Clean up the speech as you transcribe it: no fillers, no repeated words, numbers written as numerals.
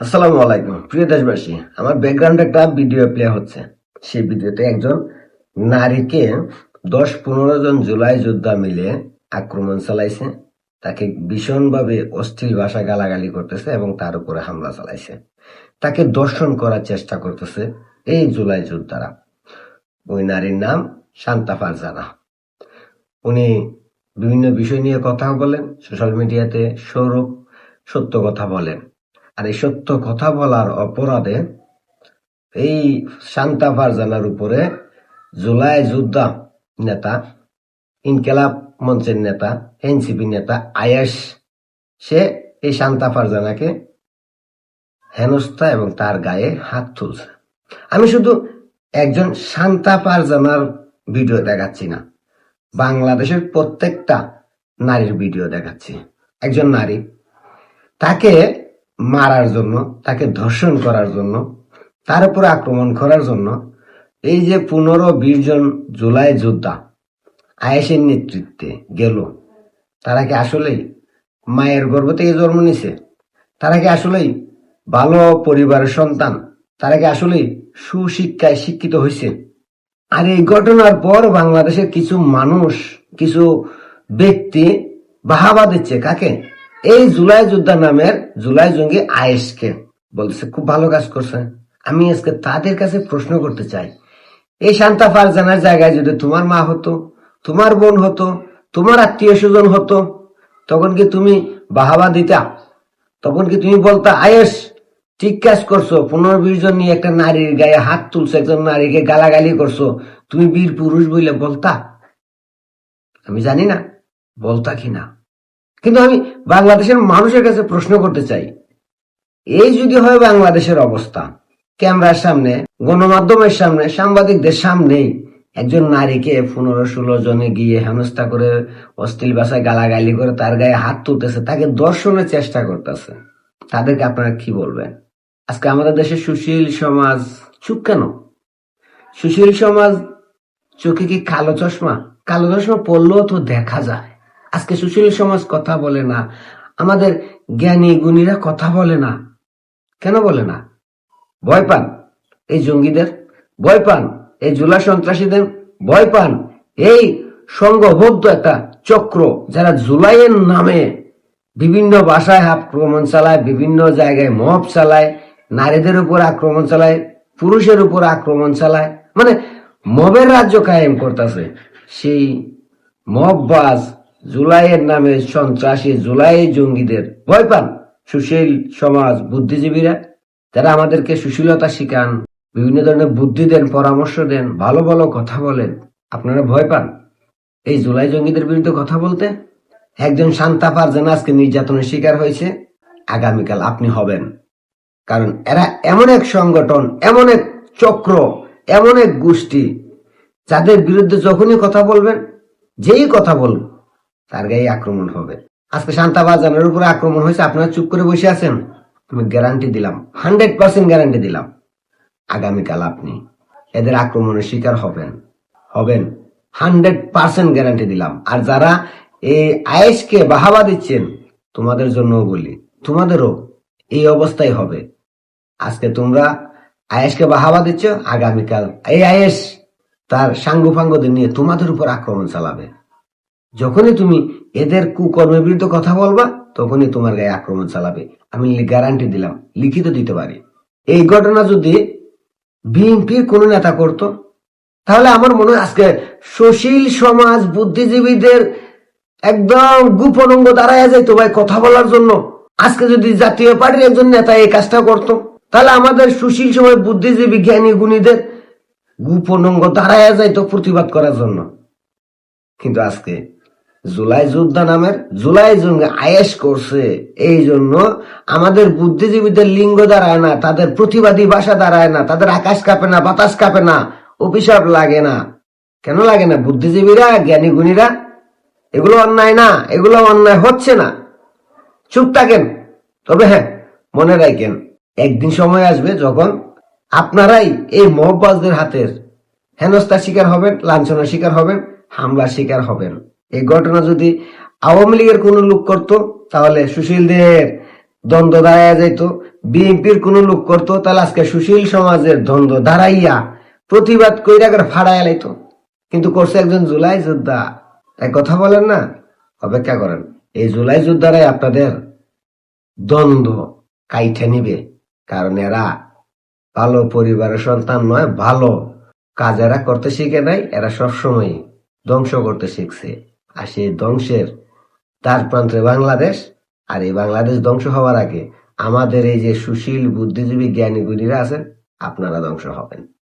আসসালামু আলাইকুম প্রিয় দেশবাসী। আমার ব্যাকগ্রাউন্ডে একটা ভিডিও প্লে হচ্ছে। সেই ভিডিওতে একজন নারীকে 10-15 জন জুলাই যোদ্ধা মিলে আক্রমণ চালাইছে। তাকে ভীষণভাবে অশ্লীল ভাষা গালাগালি করতেছে এবং তার উপরে হামলা চালাইছে। তাকে দর্শন করার চেষ্টা করতেছে এই জুলাই যোদ্ধারা। ওই নারীর নাম শান্তা ফারজানা। উনি বিভিন্ন বিষয় নিয়ে কথা বলেন, সোশ্যাল মিডিয়াতে সৌরভ সত্য কথা বলেন। আর এই সত্য কথা বলার অপরাধে এই শান্তা ফারজানার উপরে জুলাই যোদ্ধা নেতা, ইনকেলাব মঞ্চের নেতা, এনসিপি নেতা আয়েশ, সে এই শান্তা ফারজানাকে হেনস্থা এবং তার গায়ে হাত তুলছে। আমি শুধু একজন শান্তা ফারজানার ভিডিও দেখাচ্ছি না, বাংলাদেশের প্রত্যেকটা নারীর ভিডিও দেখাচ্ছি। একজন নারী, তাকে মারার জন্য, তাকে ধর্ষণ করার জন্য, তার উপর আক্রমণ করার জন্য এই যে 15-20 জন জুলাই যোদ্ধা আয়েশের নেতৃত্বে গেল, তারা কি আসলেই মায়ের গর্ভ থেকে জন্ম নিছে? তারা কি আসলেই ভালো পরিবারের সন্তান? তারা কি আসলেই সুশিক্ষায় শিক্ষিত হয়েছে? আর এই ঘটনার পর বাংলাদেশের কিছু মানুষ, কিছু ব্যক্তি বাহাবা দিচ্ছে কাকে? এই জুলাই যোদ্ধা নামের জুলাই জঙ্গি আয়েশকে। বলছে খুব ভালো কাজ করছে। আমি আজকে তাদের কাছে প্রশ্ন করতে চাই, এই শান্তা ফারজানার জায়গায় যদি তোমার মা হতো, তোমার বোন হতো, তোমার আত্মীয় স্বজন হতো, তখন কি তুমি বাহাবা দিতা? তখন কি তুমি বলতা আয়েশ ঠিক কাজ করছো, 15-20 জন নিয়ে একটা নারীর গায়ে হাত তুলছো, একজন নারীকে গালাগালি করছো, তুমি বীর পুরুষ বলে বলতা? আমি জানি না বলতা কিনা, কিন্তু আমি বাংলাদেশের মানুষের কাছে প্রশ্ন করতে চাই, এই যদি হয় বাংলাদেশের অবস্থা, ক্যামেরার সামনে, গণমাধ্যমের সামনে, সাংবাদিকদের সামনেই একজন নারীকে 15-16 জনে গিয়ে হেনস্থা করে, অশ্লীল ভাষায় গালাগালি করে, তার গায়ে হাত তুলতেছে, তাকে দর্শনের চেষ্টা করতেছে, তাদেরকে আপনারা কি বলবেন? আজকে আমাদের দেশের সুশীল সমাজ চুপ কেন? সুশীল সমাজ চোখে কি কালো চশমা? কালো চশমা পড়লেও তো দেখা যায়। আজকে সুশীল সমাজ কথা বলে না, আমাদের জ্ঞানী গুণীরা কথা বলে না। কেন বলে না? ভয় পান এই জঙ্গিদের, ভয় পান এই জুলাই সন্ত্রাসীদের, ভয় পান এই সংঘবদ্ধ একটা চক্র যারা জুলাইয়ের নামে বিভিন্ন ভাষায় আক্রমণ চালায়, বিভিন্ন জায়গায় মব চালায়, নারীদের উপর আক্রমণ চালায়, পুরুষের উপর আক্রমণ চালায়, মানে মবের রাজ্য কায়েম করতেছে। সেই মববাজ জুলাইয়ের নামে সন্ত্রাসী জুলাই জঙ্গিদের ভয় পান সুশীল সমাজ বুদ্ধিজীবীরা, যারা আমাদেরকে সুশীলতা শিখান, বিভিন্ন ধরনের বুদ্ধি দেন, পরামর্শ দেন, ভালো ভালো কথা বলেন। আপনারা ভয় পান এই জুলাই জঙ্গিদের বিরুদ্ধে কথা বলতে? একজন শান্তা ফারজানা আজকে নির্যাতনের শিকার হয়েছে, আগামীকাল আপনি হবেন। কারণ এরা এমন এক সংগঠন, এমন এক চক্র, এমন এক গোষ্ঠী, যাদের বিরুদ্ধে যখনই কথা বলবেন, যেই কথা বলবেন, তার গায়ে আক্রমণ হবে। আজকে শান্তা ফারজানার উপরে আক্রমণ হয়েছে, আপনারা চুপ করে বসে আছেন? আমি গ্যারান্টি দিলাম, 100% গ্যারান্টি দিলাম, আগামীকাল আপনি এদের আক্রমণের শিকার হবেন, হবেন 100% গ্যারান্টি দিলাম। আর যারা এই আয়েশকে বাহাবা দিচ্ছেন, তোমাদের জন্য বলি, তোমাদেরও এই অবস্থাই হবে। আজকে তোমরা আয়েশকে বাহাবা দিচ্ছ, আগামীকাল এই আয়েশ তার সাঙ্গপাঙ্গদের নিয়ে তোমাদের উপর আক্রমণ চালাবে। যখনই তুমি এদের কুকর্মের বিরুদ্ধে কথা বলবা, তখনই তোমার গায়ে আক্রমণ চালাবে। আমি গ্যারান্টি দিলাম, লিখিত দিতে পারি। এই ঘটনা যদি বিএনপির কোন নেতা করত, তাহলে আমার মনে হয় আজকে সুশীল সমাজ বুদ্ধিজীবীদের একদম গোপন অঙ্গ দাঁড়ায় যাইতো ভাই কথা বলার জন্য। আজকে যদি জাতীয় পার্টির একজন নেতা এই কাজটা করত, তাহলে আমাদের সুশীল সমাজ বুদ্ধিজীবী জ্ঞানী গুণীদের গোপন অঙ্গ দাঁড়ায় যাইতো প্রতিবাদ করার জন্য। কিন্তু আজকে জুলাই যোদ্ধা নামের জুলাই জঙ্গি আয়েশ করছে, এই জন্য আমাদের বুদ্ধিজীবীদের লিঙ্গ দাঁড়ায় না, তাদের প্রতিবাদী ভাষা দাঁড়ায় না, তাদের আকাশ কাঁপে না, বাতাস কাঁপে না, অভিশাপ লাগে না। কেন লাগে না? বুদ্ধিজীবীরা, জ্ঞানী গুণীরা, এগুলো অন্যায় না, এগুলো অন্যায় হচ্ছে না, চুপ থাকেন। তবে হ্যাঁ, মনে রাখেন, একদিন সময় আসবে যখন আপনারাই এই মহব্বাজদের হাতের হেনস্থার শিকার হবেন, লাঞ্ছনার শিকার হবেন, হামলার শিকার হবেন। এই ঘটনা যদি আওয়ামী লীগের কোন লোক করত, তাহলে সুশীলদের দ্বন্দ্ব দাঁড়াইয়া যাইত, বিএনপির কোন লোক করতো, তাহলে আজকে সুশীল সমাজের দ্বন্দ্ব দাঁড়াইয়া প্রতিবাদ কইরা করে ফাড়াইয়া লাইতো। কিন্তু করছে একজন জুলাই যোদ্ধা। তাই কথা বলেন না, অপেক্ষা করেন, এই জুলাই যোদ্ধারাই আপনাদের দ্বন্দ্ব কাইঠে নিবে। কারণ এরা ভালো পরিবারের সন্তান নয়, ভালো কাজ এরা করতে শিখে নাই, এরা সবসময় ধ্বংস করতে শিখছে। আর সেই ধ্বংসের তার প্রান্তে বাংলাদেশ। আর এই বাংলাদেশ ধ্বংস হওয়ার আগে আমাদের এই যে সুশীল বুদ্ধিজীবী জ্ঞানী গুণীরা আছেন, আপনারা ধ্বংস হবেন।